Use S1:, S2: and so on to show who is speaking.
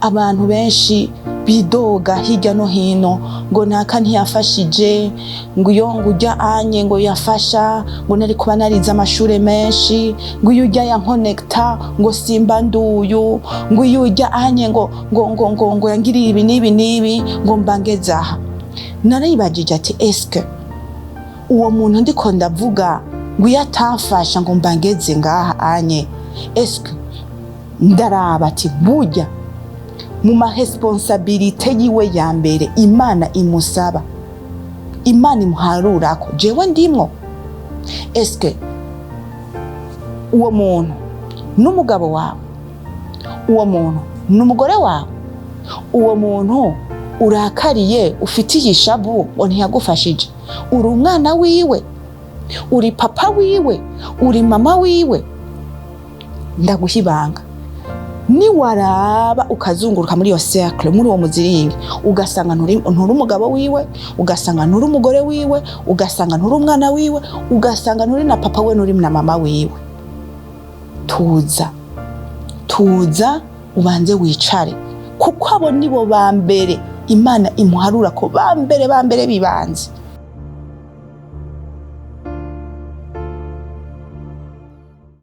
S1: abantu benshi bidoga hirya no hino ngo naka ntiyafashije, ngo iyo ngujya anye ngo yafasha, ngo nari kuba narize amashure menshi, ngo iyo ujya yankonekta ngo simba nduyu, ngo iyo ujya anye ngo yangiriye ibi n'ibi ngo mbangeze aha. Narayibajije ati eske uwo muntu ndiko ndavuga ngo iyo atafasha ngo mbangeze ngaha anye, eske ndaraba ati burya mu maresponsabilite yiwe ya mbere Imana imusaba, Imana imuharurako jewe ndimwo? Eske uwo muntu n'umugabo wawe, uwo muntu n'umugore wawe, uwo muntu urakariye ufitiye ishavu ngo ntiyagufashije, uri umwana wiwe, uri papa wiwe, uri mama wiwe? Ndaguha ibanga, niwaraba ukazunguruka muri iyo cercle, muri uwo muziringi, ugasanga nturi umugabo wiwe, ugasanga nturi umugore wiwe, ugasanga nturi umwana wiwe, ugasanga nturi na papa we, nturi na mama wiwe, tuza ubanze wicare, kuko abo nibo ba mbere Imana imuharura ko ba mbere bibanze.